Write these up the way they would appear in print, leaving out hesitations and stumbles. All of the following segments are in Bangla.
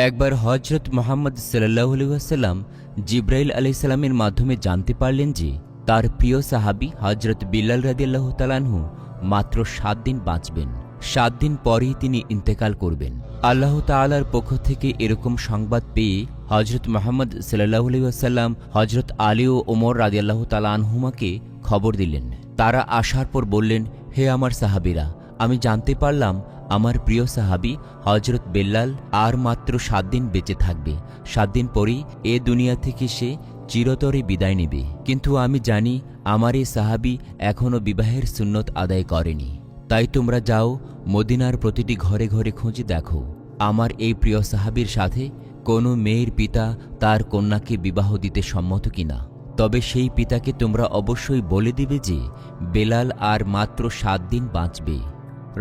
একবার হজরত মোহাম্মদ সাল্লাল্লাহু আলাইহি ওয়াসাল্লাম জিব্রাইল আলাইহিস সালামের মাধ্যমে জানতে পারলেন যে তার প্রিয় সাহাবী হজরত বিল্লাল রাদিয়াল্লাহু তাআলা আনহু মাত্র 7 দিন বাঁচবেন। 7 দিন পরেই তিনি ইন্তেকাল করবেন। আল্লাহ তাআলার পক্ষ থেকে এরকম সংবাদ পেয়ে হজরত মোহাম্মদ সাল্লাল্লাহু আলাইহি ওয়াসাল্লাম হজরত আলী ও ওমর রাদিয়াল্লাহু তাআলা আনহুমাকে খবর দিলেন। তারা আসার পর বললেন, হে আমার সাহাবীরা, আমি জানতে পারলাম আমার প্রিয় সাহাবী হজরত বেল্লাল আর মাত্র 7 দিন বেঁচে থাকবে। 7 দিন পরেই এ দুনিয়া থেকে সে চিরতরে বিদায় নেবে। কিন্তু আমি জানি আমার এই সাহাবী এখনও বিবাহের সুন্নত আদায় করেনি। তাই তোমরা যাও, মদিনার প্রতিটি ঘরে ঘরে খুঁজে দেখো আমার এই প্রিয় সাহাবীর সাথে কোনো মেয়ের পিতা তার কন্যাকে বিবাহ দিতে সম্মত কিনা। তবে সেই পিতাকে তোমরা অবশ্যই বলে দিবে যে বেলাল আর মাত্র 7 দিন বাঁচবে।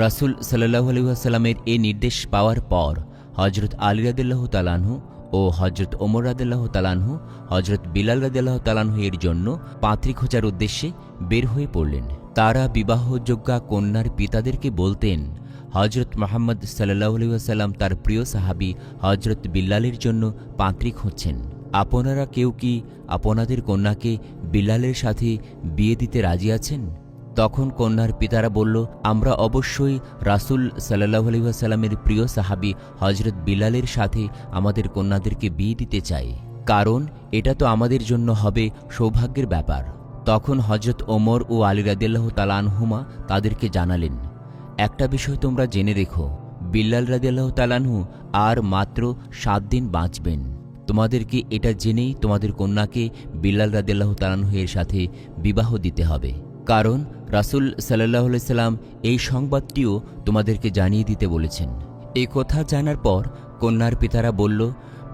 রাসূল সাল্লাল্লাহু আলাইহি ওয়াসাল্লামের এ নির্দেশ পাওয়ার পর হজরত আলী রাদিয়াল্লাহু তাআলা আনহু ও হজরত ওমর রাদিয়াল্লাহু তাআলা আনহু হজরত বিলাল রাদিয়াল্লাহু তাআলা আনহু এর জন্য পাত্রী খোঁজার উদ্দেশ্যে বের হয়ে পড়লেন। তারা বিবাহযোগ্যা কন্যার পিতাদেরকে বলতেন, হজরত মুহাম্মদ সাল্লাল্লাহু আলাইহি ওয়াসাল্লাম তার প্রিয় সাহাবী হজরত বিল্লালের জন্য পাত্রী খুঁজছেন। আপনারা কেউ কি আপনাদের কন্যাকে বিল্লালের সাথে বিয়ে দিতে রাজি আছেন? তখন কন্যার পিতারা বলল, আমরা অবশ্যই রাসূল সাল্লাল্লাহু আলাইহি ওয়াসাল্লামের প্রিয় সাহাবী হজরত বিল্লালের সাথে আমাদের কন্যাদেরকে বিয়ে দিতে চাই, কারণ এটা তো আমাদের জন্য হবে সৌভাগ্যের ব্যাপার। তখন হজরত ওমর ও আলী রাদিয়াল্লাহু তাআলা আনহুমা তাদেরকে জানালেন, একটা বিষয় তোমরা জেনে রেখো, বিল্লাল রাদিয়াল্লাহু তাআলা আনহু আর মাত্র 7 দিন বাঁচবেন। তোমাদেরকে এটা জেনেই তোমাদের কন্যাকে বিল্লাল রাদিয়াল্লাহু তাআলা আনহু এর সাথে বিবাহ দিতে হবে, কারণ রাসূল সাল্লাল্লাহু আলাইহি সাল্লাম এই সংবাদটিও তোমাদেরকে জানিয়ে দিতে বলেছেন। এই কথা জানার পর কন্যার পিতারা বলল,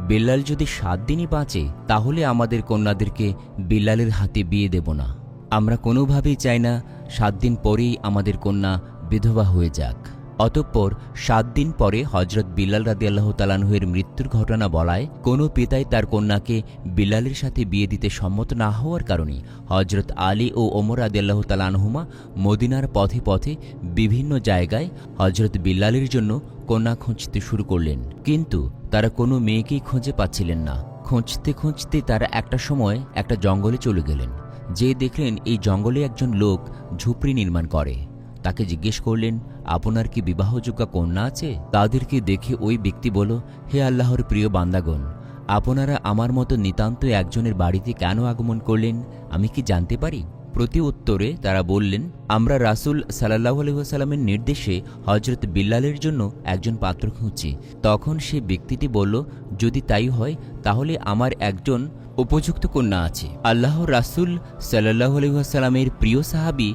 বিল্লাল যদি 7 দিনই বাঁচে তাহলে আমাদের কন্যাদেরকে বিল্লালের হাতে বিয়ে দেব না। আমরা কোনোভাবেই চাই না 7 দিন পরেই আমাদের কন্যা বিধবা হয়ে যাক। অতঃপর 7 দিন পরে হজরত বিল্লাল রাদিয়াল্লাহু তাআলা আনহু এর মৃত্যুর ঘটনা বলায় কোনো পিতাই তার কন্যাকে বিল্লালের সাথে বিয়ে দিতে সম্মত না হওয়ার কারণে হজরত আলী ও ওমর রাদিয়াল্লাহু তাআলা আনহুমা মদিনার পথে পথে বিভিন্ন জায়গায় হজরত বিল্লালের জন্য কন্যা খুঁজতে শুরু করলেন। কিন্তু তারা কোনো মেয়েকেই খুঁজে পাচ্ছিলেন না। খুঁজতে খুঁজতে তারা একটা সময় একটা জঙ্গলে চলে গেলেন। যে দেখলেন এই জঙ্গলে একজন লোক ঝুপড়ি নির্মাণ করে। তাকে জিজ্ঞেস করলেন, আপনার কি বিবাহযোগ্য কন্যা আছে? তাদেরকে দেখে ওই ব্যক্তি বলল, হে আল্লাহর প্রিয় বান্দাগণ, আপনারা আমার মতো নিতান্ত একজনের বাড়িতে কেন আগমন করলেন, আমি কি জানতে পারি? প্রতি উত্তরে তারা বললেন, আমরা রাসূল সাল্লাল্লাহু আলাইহি ওয়াসাল্লামের নির্দেশে হজরত বিল্লালের জন্য একজন পাত্র খুঁজছি। তখন সে ব্যক্তিটি বলল, যদি তাই হয় তাহলে আমার একজন উপযুক্ত কন্যা আছে। আল্লাহর রাসূল সাল্লাল্লাহু আলাইহি ওয়াসাল্লামের প্রিয় সাহাবী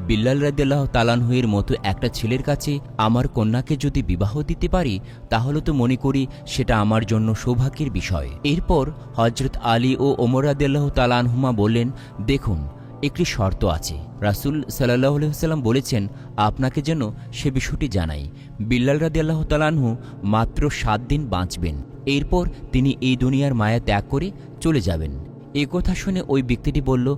বিল্লাল রাদিয়াল্লাহু তাআলা আনহু এর মতো একটা ছেলের কাছে আমার কন্যাকে যদি বিবাহ দিতে পারি তাহলে তো মনে করি সেটা আমার জন্য সৌভাগ্যের বিষয়। এরপর হজরত আলী ও ওমর রাদিয়াল্লাহু তাআলা আনহুমা বললেন, দেখুন, একটি শর্ত আছে। রাসূল সাল্লাল্লাহু আলাইহি ওয়াসাল্লাম বলেছেন আপনাকে যেন সে বিষয়টি জানাই। বিল্লাল রাদিয়াল্লাহু তাআলা আনহু মাত্র 7 দিন বাঁচবেন, এরপর তিনি এই দুনিয়ার মায়া ত্যাগ করে চলে যাবেন। এ কথা শুনে ওই ব্যক্তিটি বলল,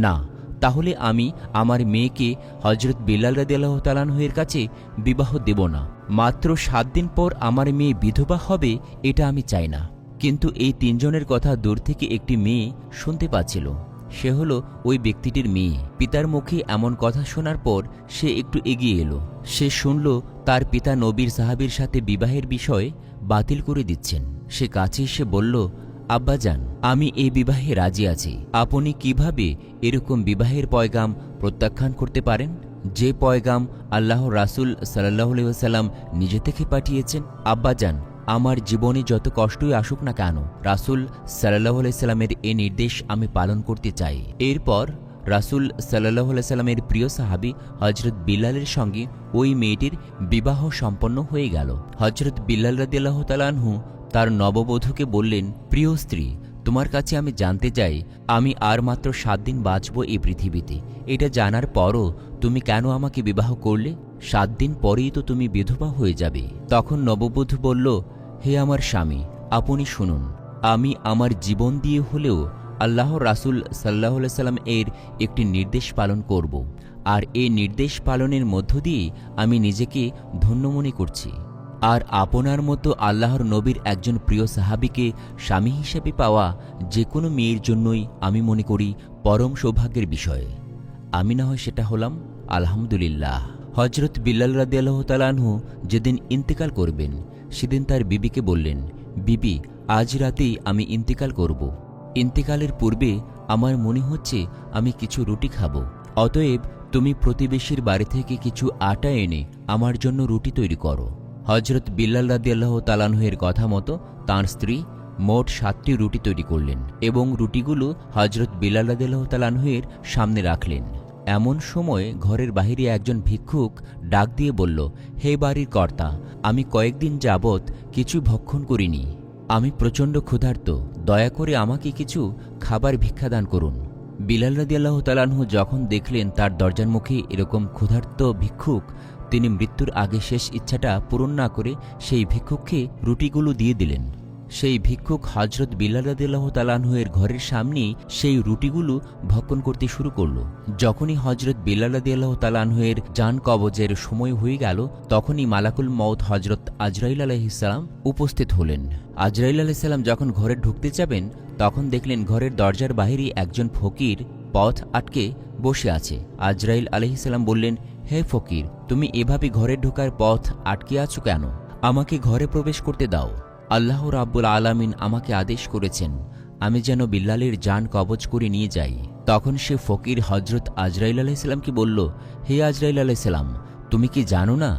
না, তাহলে আমি আমার মেয়েকে হজরত বিল্লাল রাদিয়াল্লাহু তাআলা আনহু এর কাছে বিবাহ দেব না। মাত্র 7 দিন পর আমার মেয়ে বিধবা হবে এটা আমি চাই না। কিন্তু এই 3 জনের কথা দূর থেকে একটি মেয়ে শুনতে পাচ্ছিল। সে হলো ওই ব্যক্তিটির মেয়ে। পিতার মুখে এমন কথা শোনার পর সে একটু এগিয়ে এলো। সে শুনল তার পিতা নবীর সাহাবীর সাথে বিবাহের বিষয় বাতিল করে দিচ্ছেন। সে কাছে এসে বলল, আব্বাজান, আমি এই বিবাহে রাজি আছি। আপনি কিভাবে এরকম বিবাহের পয়গাম প্রত্যাখ্যান করতে পারেন, যে পয়গাম আল্লাহর রাসূল সাল্লাল্লাহু আলাইহি ওয়াসাল্লাম নিজে থেকে পাঠিয়েছেন? আব্বাজান, আমার জীবনে যত কষ্টই আসুক না কেন রাসূল সাল্লাল্লাহু আলাইহি সাল্লামের এ নির্দেশ আমি পালন করতে চাই। এরপর রাসূল সাল্লাল্লাহু আলাইহি সাল্লামের প্রিয় সাহাবী হজরত বিল্লালের সঙ্গে ওই মেয়েটির বিবাহ সম্পন্ন হয়ে গেল। হজরত বিল্লাল রাদিয়াল্লাহু তাআলা আনহু তার নববধূকে বললেন, প্রিয় স্ত্রী, তোমার কাছে আমি জানতে চাই, আমি আর মাত্র 7 দিন বাঁচব এই পৃথিবীতে। এটা জানার পরও তুমি কেন আমাকে বিবাহ করলে? 7 দিন পরেই তো তুমি বিধবা হয়ে যাবে। তখন নববধূ বলল, হে আমার স্বামী, আপনি শুনুন, আমি আমার জীবন দিয়ে হলেও আল্লাহর রাসূল সাল্লাল্লাহু আলাইহি সাল্লাম এর একটি নির্দেশ পালন করব, আর এই নির্দেশ পালনের মধ্য দিয়ে আমি নিজেকে ধন্য মনে করছি। আর আপনার মতো আল্লাহর নবীর একজন প্রিয় সাহাবীকে স্বামী হিসেবে পাওয়া যে কোনো মেয়ের জন্যই আমি মনে করি পরম সৌভাগ্যের বিষয়। আমি না হয় সেটা হলাম, আলহামদুলিল্লাহ। হজরত বিল্লাল রাদিয়াল্লাহু তাআলা আনহু যেদিন ইন্তেকাল করবেন সেদিন তার বিবিকে বললেন, বিবি, আজ রাতেই আমি ইন্তেকাল করব। ইন্তেকালের পূর্বে আমার মনে হচ্ছে আমি কিছু রুটি খাবো, অতএব তুমি প্রতিবেশীর বাড়ি থেকে কিছু আটা এনে আমার জন্য রুটি তৈরি করো। হজরত বিল্লাল রাদিয়াল্লাহু তাআলা আনহু-এর কথা মতো তাঁর স্ত্রী মোট 7টি রুটি তৈরি করলেন এবং রুটিগুলো হজরত বিল্লাল রাদিয়াল্লাহু তাআলা আনহু-এর সামনে রাখলেন। এমন সময় ঘরের বাহিরে একজন ভিক্ষুক ডাক দিয়ে বলল, হে বাড়ির কর্তা, আমি কয়েকদিন যাবৎ কিছু ভক্ষণ করিনি, আমি প্রচণ্ড ক্ষুধার্ত, দয়া করে আমাকে কিছু খাবার ভিক্ষাদান করুন। বিল্লাল রাদিয়াল্লাহু তাআলা আনহু যখন দেখলেন তার দরজার মুখে এরকম ক্ষুধার্ত ভিক্ষুক, তিনি মৃত্যুর আগে শেষ ইচ্ছাটা পূরণ না করে সেই ভিক্ষুককে রুটিগুলো দিয়ে দিলেন। সেই ভিক্ষুক হজরত বিল্লাল রাদিয়াল্লাহু তাআলা আনহু-এর ঘরের সামনেই সেই রুটিগুলো ভক্ষণ করতে শুরু করল। যখনই হজরত বিল্লাল রাদিয়াল্লাহু তাআলা আনহু-এর জান কবজের সময় হয়ে গেল, তখনই মালাকুল মউত হজরত আজরাইল আলাইহিস সালাম উপস্থিত হলেন। আজরাইল আলাইহিস সালাম যখন ঘরে ঢুকতে যাবেন, তখন দেখলেন ঘরের দরজার বাহিরে একজন ফকির পথ আটকে বসে আছে। আজরাইল আলাইহিস সালাম বললেন, হে ফকির, তুমি এভাবে ঘরে ঢোকার পথ আটকে আছো কেন? আমাকে ঘরে প্রবেশ করতে দাও। আল্লাহ রাব্বুল আলামিন আমাকে আদেশ করেছেন আমি যেন বিল্লালের জান কবজ করে নিয়ে যাই। তখন সে ফকির হজরত আজরাইল আলাইহিস সালামকে বলল, হে আজরাইল আলাইহিস সালাম, তুমি কি জানো না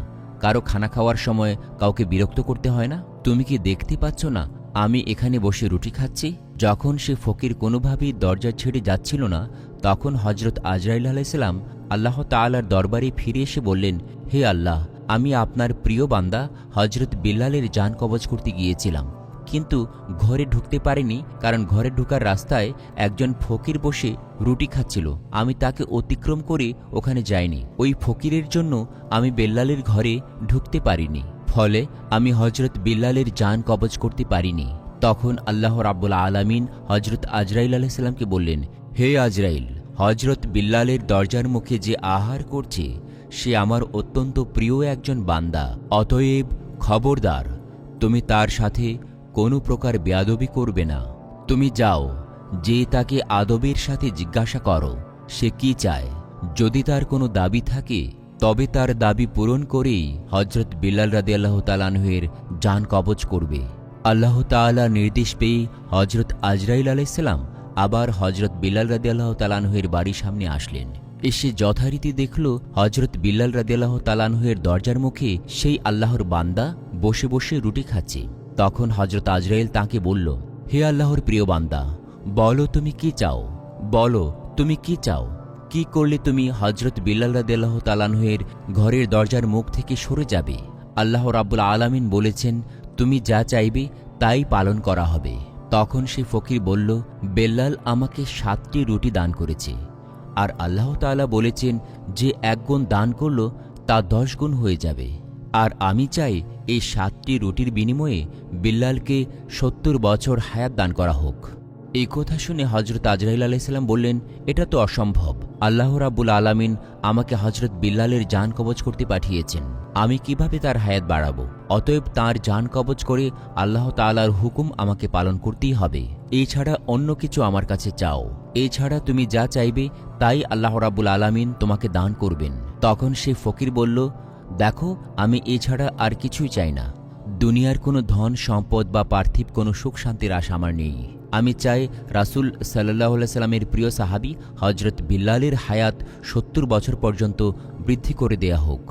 কারো খানা খাওয়ার সময় কাউকে বিরক্ত করতে হয় না? তুমি কি দেখতে পাচ্ছ না আমি এখানে বসে রুটি খাচ্ছি? যখন সে ফকির কোনোভাবেই দরজা ছেড়ে যাচ্ছিল না, তখন হজরত আজরাইল আলাইহিস সালাম আল্লাহ তাআলার দরবারে ফিরে এসে বললেন, হে আল্লাহ, আমি আপনার প্রিয় বান্দা হজরত বিল্লালের জান কবজ করতে গিয়েছিলাম, কিন্তু ঘরে ঢুকতে পারিনি, কারণ ঘরে ঢোকার রাস্তায় একজন ফকির বসে রুটি খাচ্ছিল। আমি তাকে অতিক্রম করে ওখানে যাইনি। ওই ফকিরের জন্য আমি বিল্লালের ঘরে ঢুকতে পারিনি, ফলে আমি হজরত বিল্লালের জান কবজ করতে পারিনি। তখন আল্লাহ রাব্বুল আলামিন হজরত আজরাইল আলাইহিস সালামকে বললেন, হে আজরাইল, হজরত বিল্লালের দরজার মুখে যে আহার করছে সে আমার অত্যন্ত প্রিয় একজন বান্দা, অতএব খবরদার, তুমি তার সাথে কোনো প্রকার বেয়াদবি করবে না। তুমি যাও, যে তাকে আদবের সাথে জিজ্ঞাসা করো সে কি চায়। যদি তার কোনো দাবি থাকে তবে তার দাবি পূরণ করেই হজরত বিল্লাল রাদিয়াল্লাহু তাআলা আনহু-এর জান কবজ করবে। আল্লাহ তাআলা নির্দেশ পেয়ে হজরত আজরাইল আলাইহিস সালাম আবার হজরত বিল্লাল রাদিয়াল্লাহু তাআলা আনহু-এর বাড়ির সামনে আসলেন। এসে যথারীতি দেখল হজরত বিল্লাল রাদিয়াল্লাহু তাআলা আনহু-এর দরজার মুখে সেই আল্লাহর বান্দা বসে বসে রুটি খাচ্ছে। তখন হজরত আজরাইল তাঁকে বলল, হে আল্লাহর প্রিয় বান্দা, বলো তুমি কি চাও, বলো তুমি কি চাও। কি করলে তুমি হজরত বিল্লাল রাদিয়াল্লাহু তাআলা আনহু-এর ঘরের দরজার মুখ থেকে সরে যাবে? আল্লাহ রাব্বুল আলামিন বলেছেন, তুমি যা চাইবে তাই পালন করা হবে। তখন সে ফকির বলল, বিল্লাল আমাকে 7টি রুটি দান করেছে, আর আল্লাহ তাআলা বলেছেন যে 1 গুণ দান করল তা 10 গুণ হয়ে যাবে, আর আমি চাই এই 7টি রুটির বিনিময়ে বিল্লালকে 70 বছর হায়াত দান করা হোক। এই কথা শুনে হজরত আজরাইল আলাইহিস সালাম বললেন, এটা তো অসম্ভব। আল্লাহ রাব্বুল আলামিন আমাকে হজরত বিল্লালের জান কবজ করতে পাঠিয়েছেন, আমি কিভাবে তার হায়াত বাড়াবো? অতএব তার জান কবজ করে আল্লাহ তাআলার হুকুম আমাকে পালন করতেই হবে। এছাড়া অন্য কিছু আমার কাছে চাও, এছাড়া তুমি যা চাইবে তাই আল্লাহ রাব্বুল আলামিন তোমাকে দান করবেন। তখন সে ফকির বলল, দেখো, আমি এছাড়া আর কিছুই চাই না। দুনিয়ার কোনো ধন সম্পদ বা পার্থিব কোনো সুখ শান্তির আশা আমার নেই। আমি চাই রাসূল সাল্লাল্লাহু আলাইহি সাল্লামের প্রিয় সাহাবী হজরত বিল্লালের হায়াত 70 বছর পর্যন্ত বৃদ্ধি করে দেয়া হোক।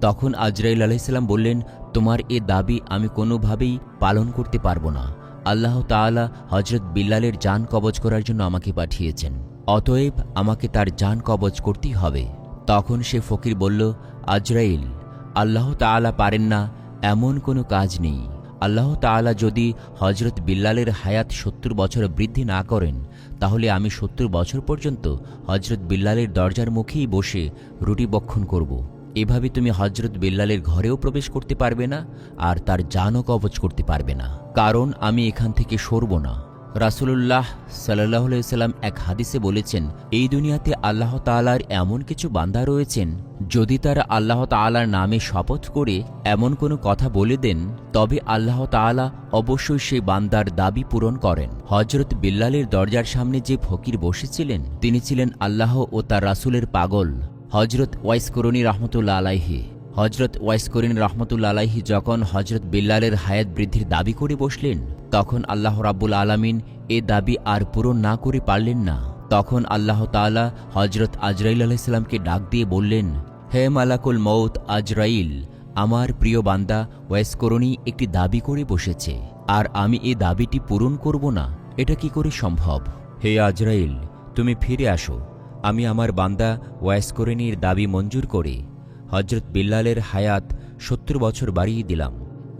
তখন আজরাইল আলাইহিস সালাম বললেন, তোমার এ দাবি আমি কোনোভাবেই পালন করতে পারবো না। আল্লাহ তাআলা হজরত বিল্লালের জান কবজ করার জন্য আমাকে পাঠিয়েছেন, অতএব আমাকে তার জান কবজ করতেই হবে। তখন সে ফকির বলল, আজরাইল, আল্লাহ তাআলা পারেন না এমন কোনো কাজ নেই। আল্লাহ তাআলা যদি হজরত বিল্লালের হায়াত 70 বছর বৃদ্ধি না করেন, তাহলে আমি 70 বছর পর্যন্ত হজরত বিল্লালের দরজার মুখেই বসে রুটি বক্ষণ করব। এভাবে তুমি হজরত বিল্লালের ঘরেও প্রবেশ করতে পারবে না, আর তার জানও কবজ করতে পারবে না, কারণ আমি এখান থেকে সরব না। রাসূলুল্লাহ সাল্লাল্লাহু আলাইহি ওয়াসাল্লাম এক হাদিসে বলেছেন, এই দুনিয়াতে আল্লাহ তাআলার এমন কিছু বান্দা রয়েছেন, যদি তারা আল্লাহ তাআলার নামে শপথ করে এমন কোনো কথা বলে দেন, তবে আল্লাহ তাআলা অবশ্যই সেই বান্দার দাবি পূরণ করেন। হযরত বিল্লালের দরজার সামনে যে ফকির বসেছিলেন, তিনি ছিলেন আল্লাহ ও তার রাসূলের পাগল হযরত ওয়াইস করনী রাহমাতুল্লাহ আলাইহি। হযরত ওয়াইস করনী রাহমাতুল্লাহ আলাইহি যখন হযরত বিল্লালের হায়াত বৃদ্ধির দাবি করে বসলেন, তখন আল্লাহ রাব্বুল আলামিন এ দাবি আর পূরণ না করে পারলেন না। তখন আল্লাহ তাআলা হযরত আজরাইল আলাইহিস সালামকে ডাক দিয়ে বললেন, হে মালাকুল মউত আজরাইল, আমার প্রিয় বান্দা ওয়াইস করনী একটি দাবি করে বসেছে, আর আমি এই দাবিটি পূরণ করব না, এটা কি করে সম্ভব? হে আজরাইল, তুমি ফিরে আসো, আমি আমার বান্দা ওয়াইস করনীর দাবি মঞ্জুর করে হযরত বিল্লালের হায়াত ৭০ বছর বাড়িয়ে দিলাম।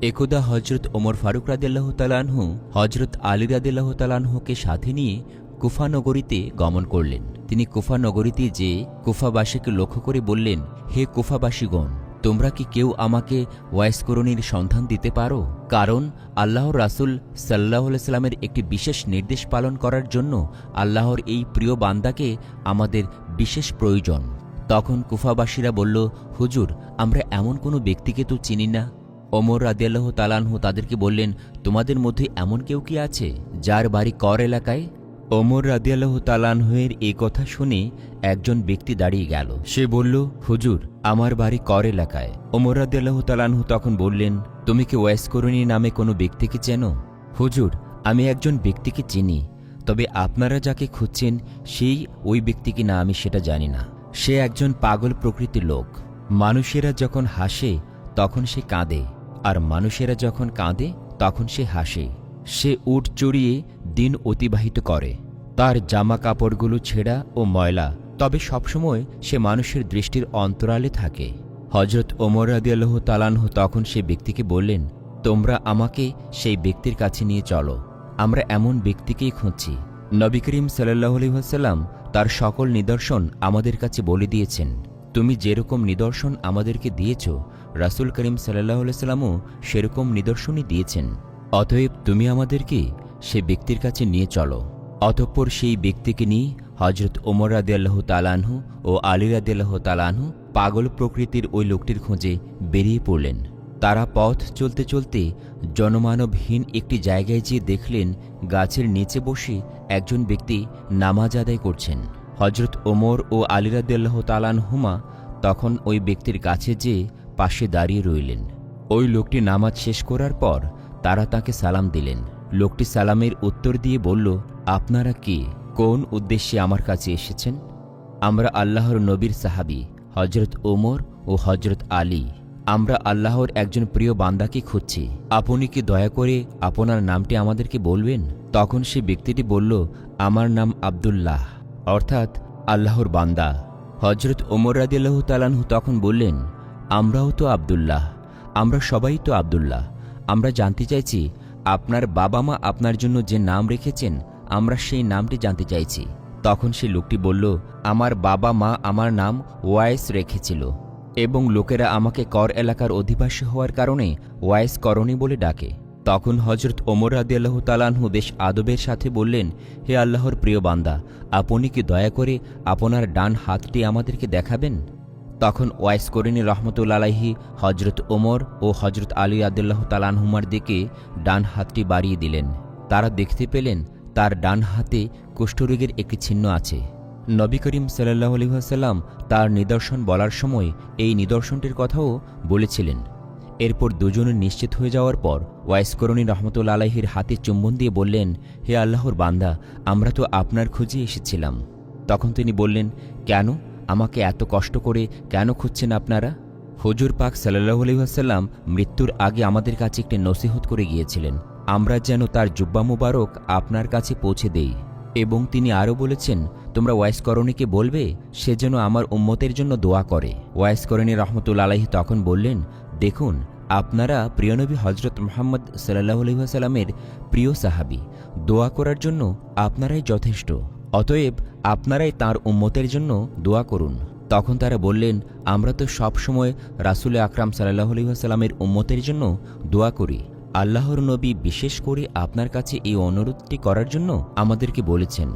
একদা হযরত ওমর ফারুক রাদিয়াল্লাহু তাআলা আনহু হযরত আলী রাদিয়াল্লাহু তাআলা আনহুকে সাথে নিয়ে কুফা নগরীতে গমন করলেন। তিনি কুফা নগরীতে যেয়ে কুফাবাসীকে লক্ষ্য করে বললেন, হে কুফাবাসীগণ, তোমরা কি কেউ আমাকে ওয়াইস করনীর সন্ধান দিতে পারো? কারণ আল্লাহর রাসূল সাল্লাল্লাহু আলাইহি সাল্লামের একটি বিশেষ নির্দেশ পালন করার জন্য আল্লাহর এই প্রিয় বান্দাকে আমাদের বিশেষ প্রয়োজন। তখন কুফাবাসীরা বলল, হুজুর, আমরা এমন কোনো ব্যক্তিকে তো চিনি না। ওমর রাদিয়াল্লাহু তাআলা আনহু তাদেরকে বললেন, তোমাদের মধ্যে এমন কেউ কি আছে যার বাড়ি কর এলাকায়? ওমর রাদিয়াল্লাহু তাআলা আনহুর এই কথা শুনে একজন ব্যক্তি দাঁড়িয়ে গেল। সে বলল, হুজুর, আমার বাড়ি কর এলাকায়। ওমর রাদিয়াল্লাহু তাআলা আনহু তখন বললেন, তুমি কি ওয়াইস করনী নামে কোনো ব্যক্তিকে চেনো? হুজুর, আমি একজন ব্যক্তিকে চিনি, তবে আপনারা যাকে খুঁজছেন সেই ওই ব্যক্তি কি না আমি সেটা জানি না। সে একজন পাগল প্রকৃতির লোক। মানুষেরা যখন হাসে তখন সে কাঁদে, আর মানুষেরা যখন কাঁদে তখন সে হাসে। সে উট চড়িয়ে দিন অতিবাহিত করে, তার জামা কাপড়গুলো ছেঁড়া ও ময়লা, তবে সবসময় সে মানুষের দৃষ্টির অন্তরালে থাকে। হযরত ওমর রাদিয়াল্লাহু তাআলা আনহু তখন সেই ব্যক্তিকে বললেন, তোমরা আমাকে সেই ব্যক্তির কাছে নিয়ে চলো, আমরা এমন ব্যক্তিকেই খুঁজছি। নবী করিম সাল্লাল্লাহু আলাইহি ওয়াসাল্লাম তার সকল নিদর্শন আমাদের কাছে বলে দিয়েছেন। তুমি যেরকম নিদর্শন আমাদেরকে দিয়েছ, রাসূল করিম সাল্লাল্লাহু আলাইহি ওয়াসাল্লামও সেরকম নিদর্শনই দিয়েছেন। অতএব তুমি আমাদেরকে সে ব্যক্তির কাছে নিয়ে চলো। অতঃপর সেই ব্যক্তিকে নিয়ে হযরত ওমর রাদিয়াল্লাহু তাআলা আনহু ও আলী রাদিয়াল্লাহু তাআলা আনহু পাগল প্রকৃতির ওই লোকটির খোঁজে বেরিয়ে পড়লেন। তারা পথ চলতে চলতে জনমানবহীন একটি জায়গায় যেয়ে দেখলেন, গাছের নিচে বসে একজন ব্যক্তি নামাজ আদায় করছেন। হযরত ওমর ও আলী রাদিয়াল্লাহু তাআলা আনহুমা তখন ওই ব্যক্তির কাছে যেয়ে পাশে দাঁড়িয়ে রইলেন। ওই লোকটি নামাজ শেষ করার পর তারা তাকে সালাম দিলেন। লোকটি সালামের উত্তর দিয়ে বলল, আপনারা কে? কোন উদ্দেশ্যে আমার কাছে এসেছেন? আমরা আল্লাহর নবীর সাহাবী হযরত ওমর ও হযরত আলী। আমরা আল্লাহর একজন প্রিয় বান্দাকে খুঁজছি। আপনি কি দয়া করে আপনার নামটি আমাদেরকে বলবেন? তখন সে ব্যক্তিটি বলল, আমার নাম আব্দুল্লাহ, অর্থাৎ আল্লাহর বান্দা। হযরত ওমর রাদিয়াল্লাহু তাআলা আনহু তখন বললেন, আমরাও তো আব্দুল্লাহ, আমরা সবাই তো আব্দুল্লাহ। আমরা জানতে চাইছি আপনার বাবা মা আপনার জন্য যে নাম রেখেছেন, আমরা সেই নামটি জানতে চাইছি। তখন সে লোকটি বলল, আমার বাবা মা আমার নাম ওয়াইস রেখেছিল, এবং লোকেরা আমাকে কর এলাকার অধিবাসী হওয়ার কারণে ওয়াইস করণী বলে ডাকে। তখন হযরত ওমর রাদিয়াল্লাহু তাআলা আনহু বেশ আদবের সাথে বললেন, হে আল্লাহর প্রিয় বান্দা, আপনি কি দয়া করে আপনার ডান হাতটি আমাদেরকে দেখাবেন? তখন ওয়াইস করনী রাহমাতুল্লাহ আলাইহি হযরত ওমর ও হযরত আলী রাদিয়াল্লাহু তাআলা আনহুমার দিকে ডান হাতটি বাড়িয়ে দিলেন। তারা দেখতে পেলেন তার ডান হাতে কুষ্ঠরোগের একটি চিহ্ন আছে। নবী করিম সাল্লাল্লাহু আলাইহি ওয়াসাল্লাম তার নিদর্শন বলার সময় এই নিদর্শনটির কথাও বলেছিলেন। এরপর দুজনে নিশ্চিত হয়ে যাওয়ার পর ওয়াইস করনী রাহমাতুল্লাহ আলাইহির হাতে চুম্বন দিয়ে বললেন, হে আল্লাহর বান্দা, আমরা তো আপনার খোঁজে এসেছিলাম। তখন তিনি বললেন, কেন? আমাকে এত কষ্ট করে কেন খুঁজছেন আপনারা? হুজুর পাক সাল্লাল্লাহু আলাইহি ওয়াসাল্লাম মৃত্যুর আগে আমাদের কাছে একটি নসিহত করে গিয়েছিলেন, আমরা যেন তার জুব্বা মুবারক আপনার কাছে পৌঁছে দেই। এবং তিনি আরও বলেছেন, তোমরা ওয়াইস করণীকে বলবে সে যেন আমার উম্মতের জন্য দোয়া করে। ওয়াইস করণী রাহমাতুল্লাহ আলাইহি তখন বললেন, দেখুন, আপনারা প্রিয়নবী হযরত মুহাম্মদ সাল্লাল্লাহু আলাইহি ওয়াসাল্লামের প্রিয় সাহাবী, দোয়া করার জন্য আপনারাই যথেষ্ট। অতএব আপনারাই তাঁর উম্মতের জন্য দোয়া করুন। তখন তারা বললেন, আমরা তো সব সময় রাসূল আকরাম সাল্লাল্লাহু আলাইহি ওয়াসাল্লামের উম্মতের জন্য দোয়া করি। আল্লাহর নবী বিশেষ করে আপনার কাছে এই অনুরোধটি করার জন্য আমাদেরকে বলেছেন।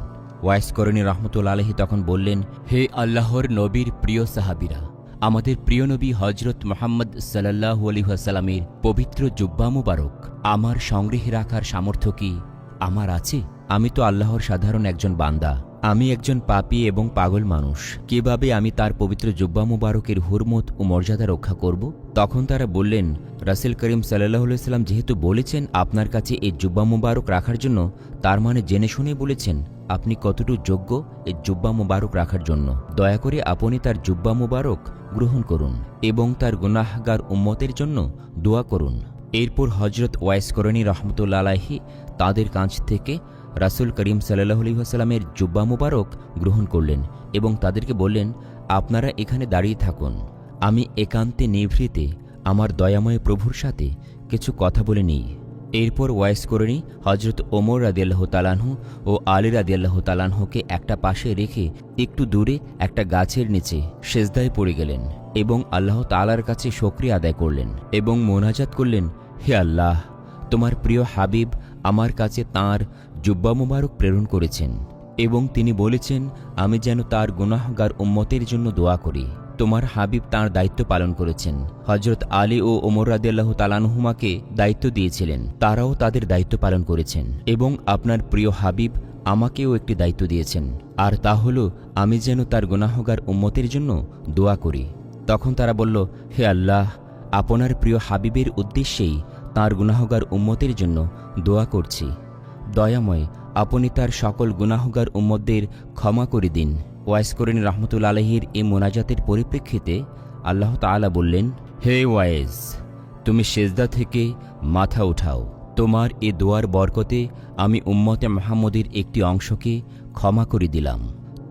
ওয়াইস করণী রহমতুল্লাহ আলাইহি তখন বললেন, হে আল্লাহর নবীর প্রিয় সাহাবীরা, আমাদের প্রিয় নবী হজরত মুহাম্মদ সাল্লাল্লাহু আলাইহি ওয়াসাল্লামের পবিত্র জুব্বা মুবারক আমার সংগ্রহে রাখার সামর্থ্য কি আমার আছে? আমি তো আল্লাহর সাধারণ একজন বান্দা। আমি একজন পাপী এবং পাগল মানুষ। কিভাবে আমি তার পবিত্র জুব্বা মুবারকের হুরমত ও মর্যাদা রক্ষা করব? তখন তারা বললেন, রাসূল করিম সাল্লাল্লাহু আলাইহি ওয়াসাল্লাম যেহেতু বলেছেন আপনার কাছে এই জুব্বা মুবারক রাখার জন্য, তার মানে জেনে শুনে বলেছেন আপনি কতটুকু যোগ্য এই জুব্বা মুবারক রাখার জন্য। দয়া করে আপনি তার জুব্বা মুবারক গ্রহণ করুন এবং তার গুনাহগার উম্মতের জন্য দোয়া করুন। এরপর হজরত ওয়াইস করণী রহমতুল্লাহ আলাইহি তাদের কাছ থেকে রাসূল করিম সাল্লাল্লাহু আলাইহি ওয়াসাল্লামের জুব্বা মুবারক গ্রহণ করলেন এবং তাদেরকে বললেন, আপনারা এখানে দাঁড়িয়ে থাকুন, আমি একান্তে নিভৃতে আমার দয়াময় প্রভুর সাথে কিছু কথা বলে নিই। এরপর ওয়াইস করণী হজরত ওমর রাদিয়াল্লাহু তাআলা আনহু ও আলী রাদিয়াল্লাহু তাআলা আনহুকে একটা পাশে রেখে একটু দূরে একটা গাছের নিচে সেজদায় পড়ে গেলেন এবং আল্লাহ তাআলার কাছে শুকরিয়া আদায় করলেন এবং মোনাজাত করলেন, হে আল্লাহ, তোমার প্রিয় হাবিব আমার কাছে তাঁর জুব্বা মুবারক প্রেরণ করেছেন এবং তিনি বলেছেন আমি যেন তার গুনাহগার উম্মতের জন্য দোয়া করি। তোমার হাবিব তাঁর দায়িত্ব পালন করেছেন। হজরত আলী ও ওমর রাদিয়াল্লাহু তাআলা আনহুমাকে দায়িত্ব দিয়েছিলেন, তারাও তাদের দায়িত্ব পালন করেছেন এবং আপনার প্রিয় হাবিব আমাকেও একটি দায়িত্ব দিয়েছেন, আর তা হল আমি যেন তার গুনাহগার উম্মতের জন্য দোয়া করি। তখন তারা বলল, হে আল্লাহ, আপনার প্রিয় হাবিবের উদ্দেশ্যেই তাঁর গুনাহগার উম্মতের জন্য দোয়া করছি। দয়াময় আপনি তার সকল গুনাহগার উম্মতদের ক্ষমা করে দিন। ওয়াইস করণী রহমতুল্লাহ আলাইহির এই মোনাজাতের পরিপ্রেক্ষিতে আল্লাহ তাআলা বললেন, হে ওয়াইস, তুমি সেজদা থেকে মাথা উঠাও। তোমার এ দোয়ার বরকতে আমি উম্মতে মুহাম্মদের একটি অংশকে ক্ষমা করে দিলাম।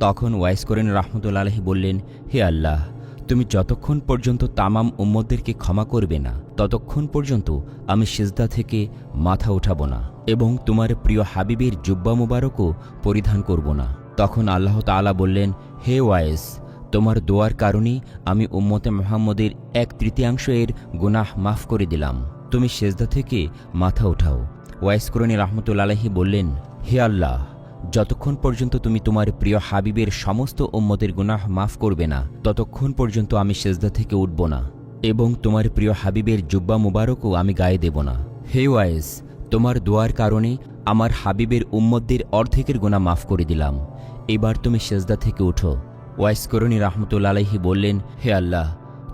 তখন ওয়াইস করণী রহমতুল্লাহ আলাইহি বললেন, হে আল্লাহ, তুমি যতক্ষণ পর্যন্ত তামাম উম্মতদেরকে ক্ষমা করবে না ততক্ষণ পর্যন্ত আমি সিজদা থেকে মাথা উঠাব না এবং তোমার প্রিয় হাবিবের জুব্বা মুবারকও পরিধান করব না। তখন আল্লাহ তাআলা বললেন, হে ওয়াইস, তোমার দোয়ার কারণেই আমি উম্মতে মুহাম্মদের 1/3 গুনাহ মাফ করে দিলাম। তুমি সিজদা থেকে মাথা উঠাও। ওয়াইস করণী রহমতুল্লাহ আলাইহি বললেন, হে আল্লাহ, যতক্ষণ পর্যন্ত তুমি তোমার প্রিয় হাবিবের সমস্ত উম্মতের গুনাহ মাফ করবে না ততক্ষণ পর্যন্ত আমি সিজদা থেকে উঠব না এবং তোমার প্রিয় হাবিবের জুব্বা মুবারকও আমি গায়ে দেব না। হে ওয়াইস, তোমার দোয়ার কারণে আমার হাবিবের উম্মতদের অর্ধেকের গুনাহ মাফ করে দিলাম। এবার তুমি সিজদা থেকে উঠো। ওয়াইস করণী রহমতুল্লাহ আলাইহি বললেন, হে আল্লাহ,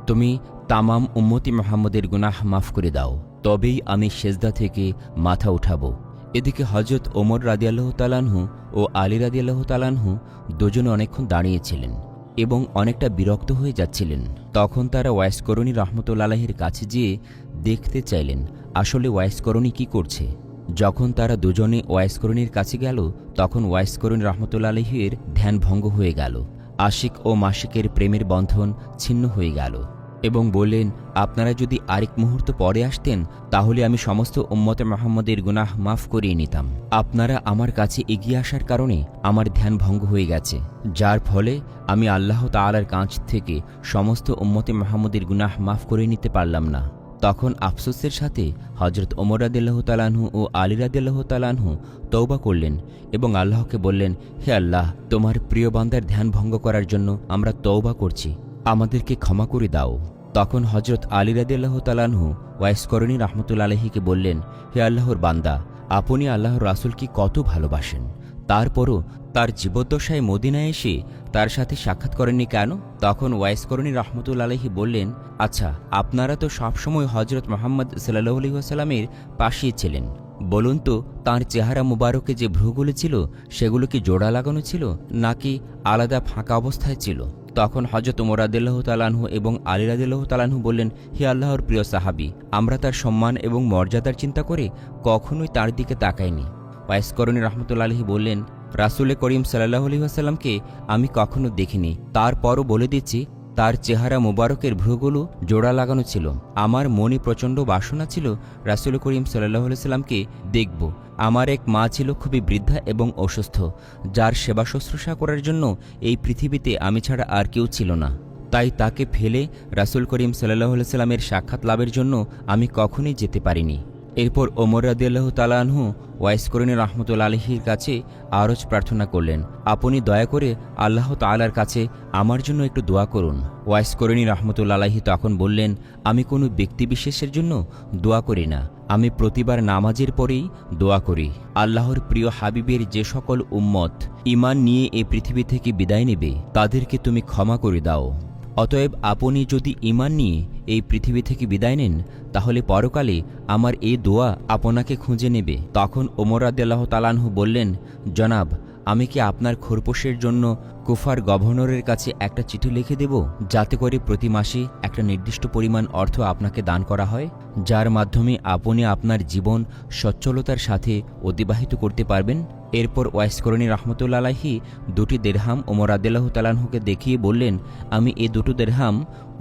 তুমি তামাম উম্মতি মুহাম্মদের গুনাহ মাফ করে দাও, তবেই আমি সিজদা থেকে মাথা উঠাবো। এদিকে হজরত ওমর রাদিয়াল্লাহু তাআলা আনহু ও আলী রাদিয়াল্লাহু তাআলা আনহু দুজনে অনেকক্ষণ দাঁড়িয়েছিলেন এবং অনেকটা বিরক্ত হয়ে যাচ্ছিলেন। তখন তারা ওয়াইস করণী রহমতুল্লাহ আলাইহির কাছে গিয়ে দেখতে চাইলেন আসলে ওয়াইস করণী কী করছে। যখন তারা দুজনে ওয়াইস করণীর কাছে গেল তখন ওয়াইস করণী রহমতুল্লাহ আলাইহির ধ্যান ভঙ্গ হয়ে গেল। আশিক ও মাশিকের প্রেমের বন্ধন ছিন্ন হয়ে গেল এবং বললেন, আপনারা যদি আরেক মুহূর্ত পরে আসতেন তাহলে আমি সমস্ত উম্মতে মুহাম্মদের গুনাহ মাফ করিয়ে নিতাম। আপনারা আমার কাছে এগিয়ে আসার কারণে আমার ধ্যান ভঙ্গ হয়ে গেছে, যার ফলে আমি আল্লাহ তাআলার কাছ থেকে সমস্ত উম্মতে মুহাম্মদের গুনাহ মাফ করে নিতে পারলাম না। তখন আফসোসের সাথে হজরত ওমর রাদিয়াল্লাহু তাআলা আনহু ও আলী রাদিয়াল্লাহু তাআলা আনহু তওবা করলেন এবং আল্লাহকে বললেন, হে আল্লাহ, তোমার প্রিয় বান্দার ধ্যান ভঙ্গ করার জন্য আমরা তওবা করছি, আমাদেরকে ক্ষমা করে দাও। তখন হজরত আলী রাদিয়াল্লাহু তাআলা আনহু ওয়াইস করণী রহমতুল্লাহ আলাইহিকে বললেন, হে আল্লাহর বান্দা, আপনি আল্লাহর রাসূলকে কত ভালোবাসেন, তারপরও তার জীবদ্দশায় মদিনায় এসে তার সাথে সাক্ষাৎ করেননি কেন? তখন ওয়াইস করণী রহমতুল্লাহ আলাইহি বললেন, আচ্ছা, আপনারা তো সবসময় হজরত মুহাম্মদ সাল্লাল্লাহু আলাইহি ওয়াসাল্লামের পাশেই ছিলেন, বলুন তো তাঁর চেহারা মুবারকে যে ভ্রুগুলো ছিল সেগুলো কি জোড়া লাগানো ছিল নাকি আলাদা ফাঁকা অবস্থায় ছিল? তখন হযরত ওমর রাদিয়াল্লাহু তাআলা আনহু এবং আলী রাদিয়াল্লাহু তাআলা আনহু বললেন, হে আল্লাহর প্রিয় সাহাবী, আমরা তার সম্মান এবং মর্যাদার চিন্তা করে কখনোই তার দিকে তাকাইনি। ওয়াইস করণী রহমতুল্লাহ আলাইহি বললেন, রাসূল করিম সাল্লাল্লাহু আলাইহি ওয়াসাল্লামকে আমি কখনো দেখিনি, তারপরও বলে দিচ্ছি তার চেহারা মুবারকের ভ্রুগুলো জোড়া লাগানো ছিল। আমার মনে প্রচণ্ড বাসনা ছিল রাসূল করিম সাল্লাল্লাহু আলাইহি ওয়াসাল্লামকে দেখব। আমার এক মা ছিল খুবই বৃদ্ধা এবং অসুস্থ, যার সেবা শুশ্রূষা করার জন্য এই পৃথিবীতে আমি ছাড়া আর কেউ ছিল না। তাই তাকে ফেলে রাসূল করিম সাল্লাল্লাহু আলাইহি ওয়াসাল্লামের সাক্ষাৎ লাভের জন্য আমি কখনোই যেতে পারিনি। এরপর ওমর রাদিয়াল্লাহু তাআলা আনহু ওয়াইস করণী রাহমাতুল্লাহি আলাইহির কাছে আরজ প্রার্থনা করলেন, আপনি দয়া করে আল্লাহ তাআলার কাছে আমার জন্য একটু দোয়া করুন। ওয়াইস করণী রাহমাতুল্লাহি আলাইহি তখন বললেন, আমি কোনো ব্যক্তিবিশেষের জন্য দোয়া করি না, আমি প্রতিবার নামাজের পরেই দোয়া করি। আল্লাহর প্রিয় হাবিবের যে সকল উম্মত ঈমান নিয়ে এই পৃথিবী থেকে বিদায় নেবে তাদেরকে তুমি ক্ষমা করে দাও। অতএব আপনি যদি ঈমান নিয়ে এই পৃথিবী থেকে বিদায় নেন তাহলে পরকালে আমার এই দোয়া আপনাকে খুঁজে নেবে। তখন ওমর রাদিয়াল্লাহু তাআলা আনহু বললেন, জনাব, আমি কি আপনার খোরপোশের জন্য কুফার গভর্নরের কাছে একটা চিঠি লিখে দেব, যাতে করে প্রতি মাসে একটা নির্দিষ্ট পরিমাণ অর্থ আপনাকে দান করা হয়, যার মাধ্যমে আপনি আপনার জীবন সচ্ছলতার সাথে অতিবাহিত করতে পারবেন। এরপর ওয়াইস করণী রাহমাতুল্লাহি আলাইহি 2টি দিরহাম ওমর রাদিয়াল্লাহু তাআলা আনহুকে দেখিয়ে বললেন, আমি এই 2টো দিরহাম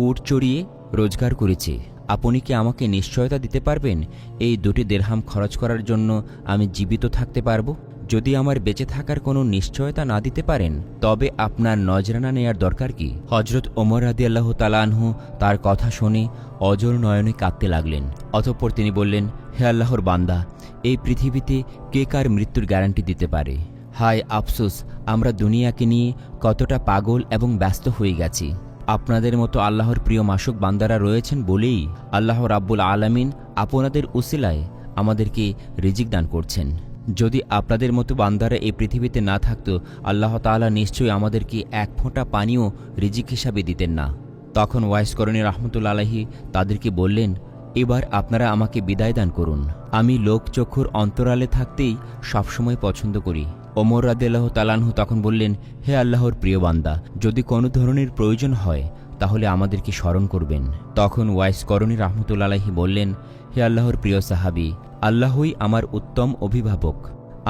উট চড়িয়ে রোজগার করেছি, আপনি কি আমাকে নিশ্চয়তা দিতে পারবেন এই 2টি দিরহাম খরচ করার জন্য আমি জীবিত থাকতে পারবো? যদি আমার বেঁচে থাকার কোনো নিশ্চয়তা না দিতে পারেন তবে আপনার নজরানা নেয়ার দরকার কি? হজরত ওমর রাদিয়াল্লাহু তাআলা আনহু তার কথা শুনে অজর নয়নে কাঁদতে লাগলেন। অতঃপর তিনি বললেন, হে আল্লাহর বান্দা, এই পৃথিবীতে কে কার মৃত্যুর গ্যারান্টি দিতে পারে? হায় আফসোস, আমরা দুনিয়াকে নিয়ে কতটা পাগল এবং ব্যস্ত হয়ে গেছি। আপনাদের মতো আল্লাহর প্রিয় মাসুক বান্দারা রয়েছেন বলেই আল্লাহ রাব্বুল আলামিন আপনাদের উসিলায় আমাদেরকে রিজিক দান করছেন। যদি আপনাদের মতো বান্দারা এই পৃথিবীতে না থাকতো আল্লাহ তাআলা নিশ্চয়ই আমাদেরকে এক ফোঁটা পানিও রিজিক হিসাবে দিতেন না। তখন ওয়াইস করণী রাহমাতুল্লাহি আলাইহি তাদেরকে বললেন, এবার আপনারা আমাকে বিদায় দান করুন, আমি লোকচক্ষুর অন্তরালে থাকতেই সবসময় পছন্দ করি। ওমর রাদিয়াল্লাহু তাআলা আনহু তখন বললেন, হে আল্লাহর প্রিয় বান্দা, যদি কোনো ধরনের প্রয়োজন হয় তাহলে আমাদেরকে স্মরণ করবেন। তখন ওয়াইস করণী রাহমাতুল্লাহি আলাইহি বললেন, হে আল্লাহর প্রিয় সাহাবী, আল্লাহই আমার উত্তম অভিভাবক,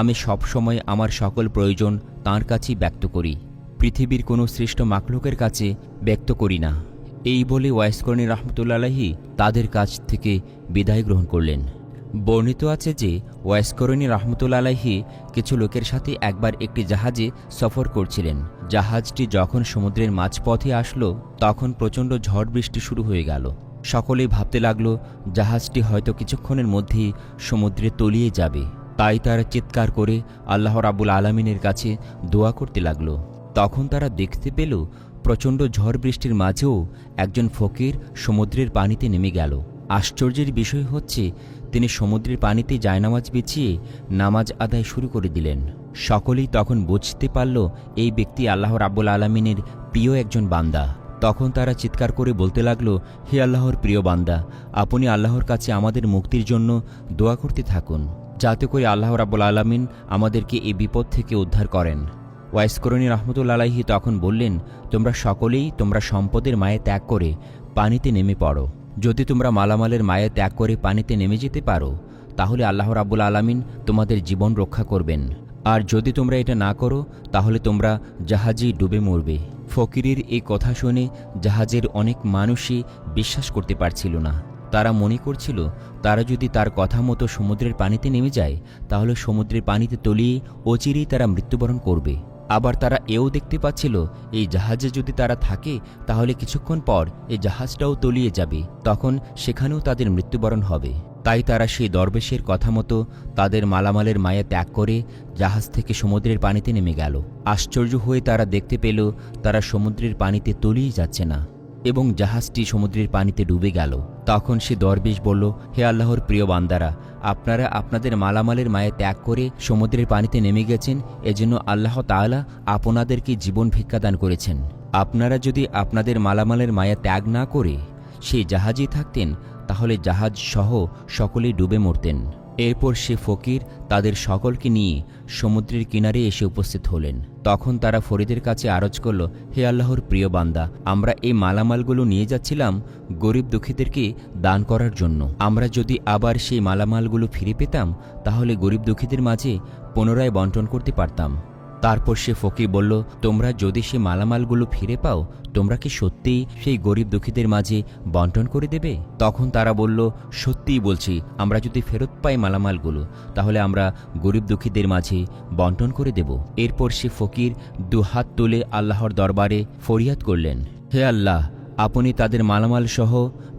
আমি সবসময় আমার সকল প্রয়োজন তাঁর কাছেই ব্যক্ত করি, পৃথিবীর কোনো সৃষ্ট মাখলুকের কাছে ব্যক্ত করি না। এই বলে ওয়াইস করণী রাহমাতুল্লাহি আলাইহি তাদের কাছ থেকে বিদায় গ্রহণ করলেন। বর্ণিত আছে যে ওয়াইস করণী রাহমাতুল্লাহি আলাইহি কিছু লোকের সাথে একবার একটি জাহাজে সফর করছিলেন। জাহাজটি যখন সমুদ্রের মাঝপথে আসলো তখন প্রচণ্ড ঝড় বৃষ্টি শুরু হয়ে গেল। সকলেই ভাবতে লাগলো জাহাজটি হয়তো কিছুক্ষণের মধ্যেই সমুদ্রে তলিয়ে যাবে। তাই তারা চিৎকার করে আল্লাহ রাব্বুল আলামিনের কাছে দোয়া করতে লাগলো। তখন তারা দেখতে পেল প্রচণ্ড ঝড় বৃষ্টির মাঝেও একজন ফকির সমুদ্রের পানিতে নেমে গেল। আশ্চর্যের বিষয় হচ্ছে তিনি সমুদ্রের পানিতে জায়নামাজ বিছিয়ে নামাজ আদায় শুরু করে দিলেন। সকলেই তখন বুঝতে পারল এই ব্যক্তি আল্লাহ রাব্বুল আলামিনের প্রিয় একজন বান্দা। তখন তারা চিৎকার করে বলতে লাগলো, হে আল্লাহর প্রিয় বান্দা, আপনি আল্লাহর কাছে আমাদের মুক্তির জন্য দোয়া করতে থাকুন, যাতে করে আল্লাহ রাব্বুল আলামিন আমাদেরকে এই বিপদ থেকে উদ্ধার করেন। ওয়াইস করণী রাহমাতুল্লাহি আলাইহি তখন বললেন, তোমরা সকলেই তোমরা সম্পদের মায়ে ত্যাগ করে পানিতে নেমে পড়ো। যদি তোমরা মালামালের মায়ে ত্যাগ করে পানিতে নেমে যেতে পারো তাহলে আল্লাহ রাব্বুল আলামিন তোমাদের জীবন রক্ষা করবেন, আর যদি তোমরা এটা না করো তাহলে তোমরা জাহাজেই ডুবে মরবে। ফকিরের এই কথা শুনে জাহাজের অনেক মানুষই বিশ্বাস করতে পারছিল না। তারা মনে করছিল তারা যদি তার কথা মতো সমুদ্রের পানিতে নেমে যায় তাহলে সমুদ্রের পানিতে তলিয়ে অচিরেই তারা মৃত্যুবরণ করবে। আবার তারা এও দেখতে পাচ্ছিল এই জাহাজে যদি তারা থাকে তাহলে কিছুক্ষণ পর এই জাহাজটাও তলিয়ে যাবে, তখন সেখানেও তাদের মৃত্যুবরণ হবে। তাই তারা সেই দরবেশের কথা মতো তাদের মালামালের মায়া ত্যাগ করে জাহাজ থেকে সমুদ্রের পানিতে নেমে গেল। আশ্চর্য হয়ে তারা দেখতে পেল তারা সমুদ্রের পানিতে তলিয়ে যাচ্ছে না এবং জাহাজটি সমুদ্রের পানিতে ডুবে গেল। তখন সে দরবেশ বলল, হে আল্লাহর প্রিয় বান্দারা, আপনারা আপনাদের মালামালের মায়া ত্যাগ করে সমুদ্রের পানিতে নেমে গেছেন, এজন্য আল্লাহ তাআলা আপনাদেরকে জীবন ভিক্ষা দান করেছেন। আপনারা যদি আপনাদের মালামালের মায়া ত্যাগ না করে সেই জাহাজেই থাকতেন তাহলে জাহাজ সহ সকলেই ডুবে মরতেন। এরপর সে ফকির তাদের সকলকে নিয়ে সমুদ্রের কিনারে এসে উপস্থিত হলেন। তখন তারা ফরিদের কাছে আরজ করল, হে আল্লাহর প্রিয় বান্দা, আমরা এই মালামালগুলো নিয়ে যাচ্ছিলাম গরিব দুঃখীদেরকে দান করার জন্য। আমরা যদি আবার সেই মালামালগুলো ফিরে পেতাম তাহলে গরিব দুঃখীদের মাঝে পুনরায় বন্টন করতে পারতাম। তারপর সে ফকির বলল, তোমরা যদি সে মালামালগুলো ফিরে পাও তোমরা কি সত্যিই সেই গরিব দুঃখীদের মাঝে বন্টন করে দেবে? তখন তারা বলল, সত্যিই বলছি, আমরা যদি ফেরত পাই মালামালগুলো তাহলে আমরা গরিব দুঃখীদের মাঝে বন্টন করে দেব। এরপর সে ফকির দুহাত তুলে আল্লাহর দরবারে ফরিয়াদ করলেন, হে আল্লাহ, আপনি তাদের মালামাল সহ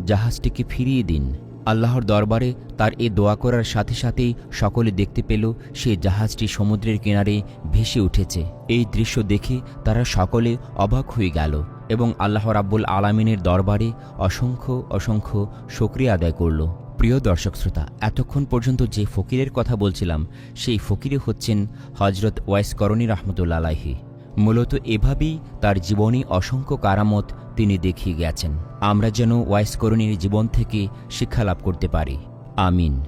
জাহাজটিকে ফিরিয়ে দিন। আল্লাহর দরবারে তার এ দোয়া করার সাথে সাথেই সকলে দেখতে পেল সেই জাহাজটি সমুদ্রের কিনারে ভেসে উঠেছে। এই দৃশ্য দেখে তারা সকলে অবাক হয়ে গেল এবং আল্লাহ রাব্বুল আলামিনের দরবারে অসংখ্য অসংখ্য শুকরিয়া আদায় করল। প্রিয় দর্শক শ্রোতা, এতক্ষণ পর্যন্ত যে ফকিরের কথা বলছিলাম সেই ফকিরে হচ্ছেন হজরত ওয়াইস করণী রাহমাতুল্লাহ আলাইহি। মূলত এভাবেই তার জীবনে অসংখ্য কারামত তিনি দেখিয়ে গেছেন। আমরা যেন ওয়াইস করণীর জীবন থেকে শিক্ষা লাভ করতে পারি। আমিন।